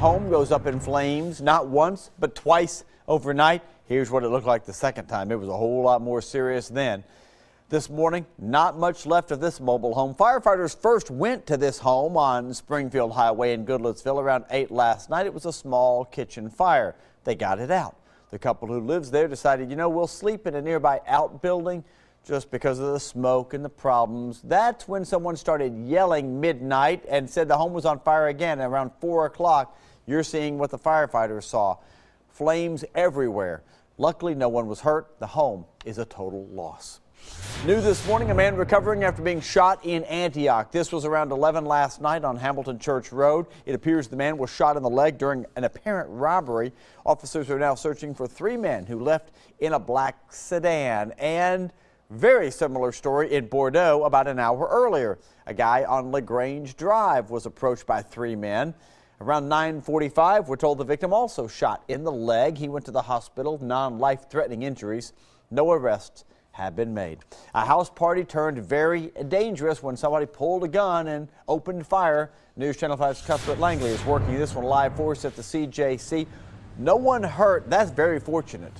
Home goes up in flames, not once, but twice overnight. Here's what it looked like the second time. It was a whole lot more serious then. This morning, not much left of this mobile home. Firefighters first went to this home on Springfield Highway in Goodlettsville around 8 last night. It was a small kitchen fire. They got it out. The couple who lives there decided, we'll sleep in a nearby outbuilding just because of the smoke and the problems. That's when someone started yelling midnight and said the home was on fire again around 4 o'clock. You're seeing what the firefighters saw. Flames everywhere. Luckily, no one was hurt. The home is a total loss. New this morning, a man recovering after being shot in Antioch. This was around 11 last night on Hamilton Church Road. It appears the man was shot in the leg during an apparent robbery. Officers are now searching for 3 men who left in a black sedan. And very similar story in Bordeaux about an hour earlier. A guy on LaGrange Drive was approached by 3 men. Around 9:45, we're told the victim also shot in the leg. He went to the hospital, non-life-threatening injuries. No arrests have been made. A house party turned very dangerous when somebody pulled a gun and opened fire. News Channel 5's Cuthbert Langley is working this one live for us at the CJC. No one hurt. That's very fortunate.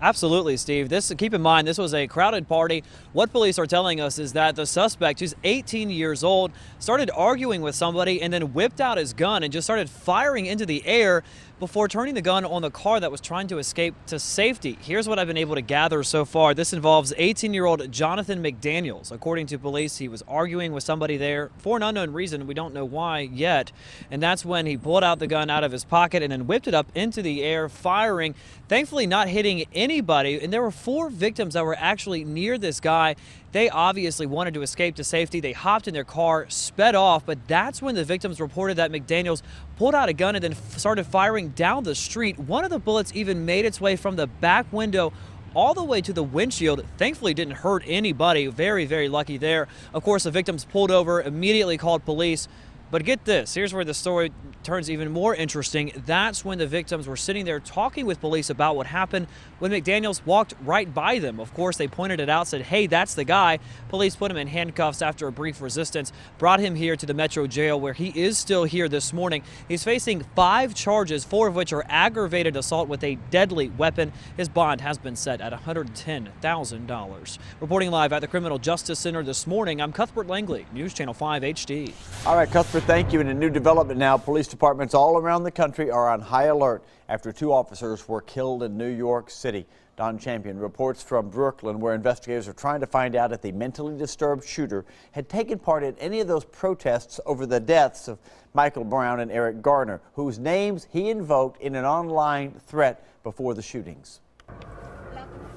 Absolutely, Steve. Keep in mind, this was a crowded party. What police are telling us is that the suspect, who's 18 years old, started arguing with somebody and then whipped out his gun and just started firing into the air before turning the gun on the car that was trying to escape to safety. Here's what I've been able to gather so far. This involves 18-year-old Jonathan McDaniels. According to police, he was arguing with somebody there for an unknown reason. We don't know why yet. And that's when he pulled out the gun out of his pocket and then whipped it up into the air, firing, thankfully not hitting anybody. And there were 4 victims that were actually near this guy. They obviously wanted to escape to safety. They hopped in their car, sped off, but that's when the victims reported that McDaniels pulled out a gun and then started firing down the street. One of the bullets even made its way from the back window all the way to the windshield. Thankfully didn't hurt anybody. Very, very lucky there. Of course, the victims pulled over, immediately called police. But get this, here's where the story turns even more interesting. That's when the victims were sitting there talking with police about what happened when McDaniels walked right by them. Of course, they pointed it out, said, hey, that's the guy. Police put him in handcuffs after a brief resistance, brought him here to the Metro Jail, where he is still here this morning. He's facing 5 charges, 4 of which are aggravated assault with a deadly weapon. His bond has been set at $110,000. Reporting live at the Criminal Justice Center this morning, I'm Cuthbert Langley, News Channel 5 HD. All right, Cuthbert, thank you. And a new development now, police departments all around the country are on high alert after 2 officers were killed in New York City. Don Champion reports from Brooklyn, where investigators are trying to find out if the mentally disturbed shooter had taken part in any of those protests over the deaths of Michael Brown and Eric Garner, whose names he invoked in an online threat before the shootings.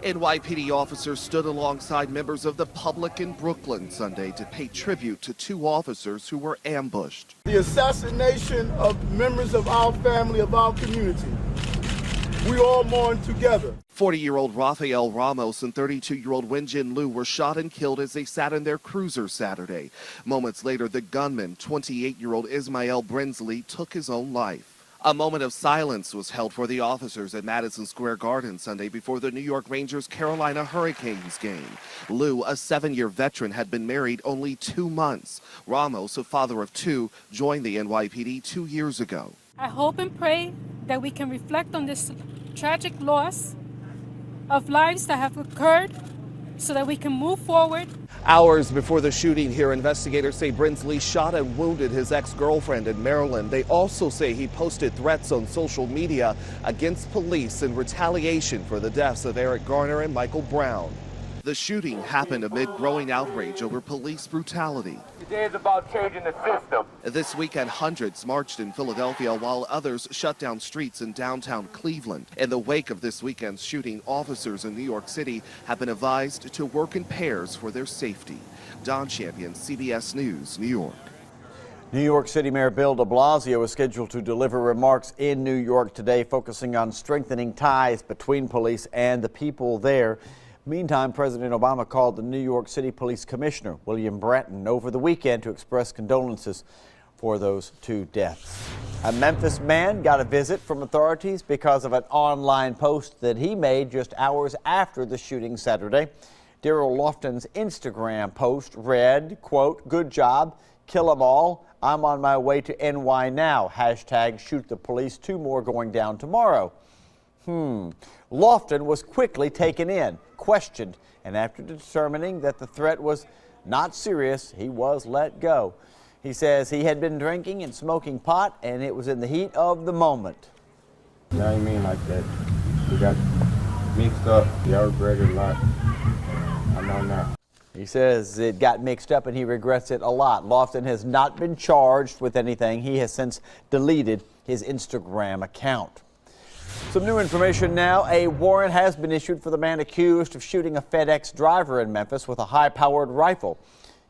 NYPD officers stood alongside members of the public in Brooklyn Sunday to pay tribute to 2 officers who were ambushed. The assassination of members of our family, of our community. We all mourn together. 40-year-old Rafael Ramos and 32-year-old Wenjin Liu were shot and killed as they sat in their cruiser Saturday. Moments later, the gunman, 28-year-old Ismael Brinsley, took his own life. A moment of silence was held for the officers at Madison Square Garden Sunday before the New York Rangers Carolina Hurricanes game. Lou, a 7-year veteran, had been married only 2 months. Ramos, a father of 2, joined the NYPD 2 years ago. I hope and pray that we can reflect on this tragic loss of lives that have occurred so that we can move forward. Hours before the shooting here, investigators say Brinsley shot and wounded his ex-girlfriend in Maryland. They also say he posted threats on social media against police in retaliation for the deaths of Eric Garner and Michael Brown. The shooting happened amid growing outrage over police brutality. Today is about changing the system. This weekend, hundreds marched in Philadelphia while others shut down streets in downtown Cleveland. In the wake of this weekend's shooting, officers in New York City have been advised to work in pairs for their safety. Don Champion, CBS News, New York. New York City Mayor Bill de Blasio is scheduled to deliver remarks in New York today, focusing on strengthening ties between police and the people there. Meantime, President Obama called the New York City Police Commissioner, William Bratton, over the weekend to express condolences for those 2 deaths. A Memphis man got a visit from authorities because of an online post that he made just hours after the shooting Saturday. Darrell Lofton's Instagram post read, quote, "Good job. kill 'em all. I'm on my way to NY now. Hashtag shoot the police. 2 more going down tomorrow. Lofton was quickly taken in, questioned, and after determining that the threat was not serious, he was let go. He says he had been drinking and smoking pot, and it was in the heat of the moment. You know what I mean? Like that. We got mixed up. Y'all regret it a lot. I know now. He says it got mixed up and he regrets it a lot. Lofton has not been charged with anything. He has since deleted his Instagram account. Some new information now. A warrant has been issued for the man accused of shooting a FedEx driver in Memphis with a high-powered rifle.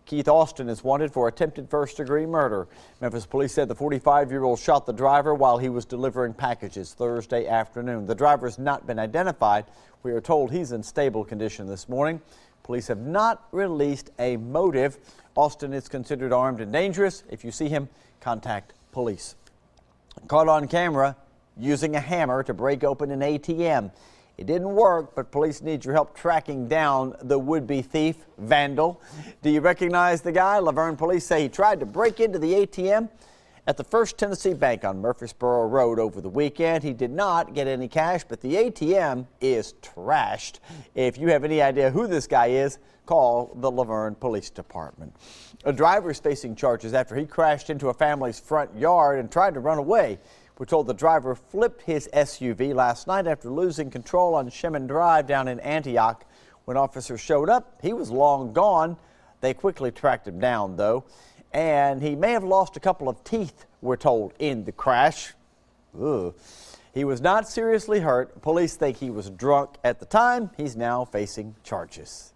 Keith Austin is wanted for attempted first-degree murder. Memphis police said the 45-year-old shot the driver while he was delivering packages Thursday afternoon. The driver has not been identified. We are told he's in stable condition this morning. Police have not released a motive. Austin is considered armed and dangerous. If you see him, contact police. Caught on camera using a hammer to break open an ATM. It didn't work, but police need your help tracking down the would-be thief, vandal. Do you recognize the guy? Laverne police say he tried to break into the ATM at the First Tennessee Bank on Murfreesboro Road over the weekend. He did not get any cash, but the ATM is trashed. If you have any idea who this guy is, call the Laverne Police Department. A driver is facing charges after he crashed into a family's front yard and tried to run away. We're told the driver flipped his SUV last night after losing control on Shemin Drive down in Antioch. When officers showed up, he was long gone. They quickly tracked him down, though, and he may have lost a couple of teeth, we're told, in the crash. Ugh. He was not seriously hurt. Police think he was drunk at the time. He's now facing charges.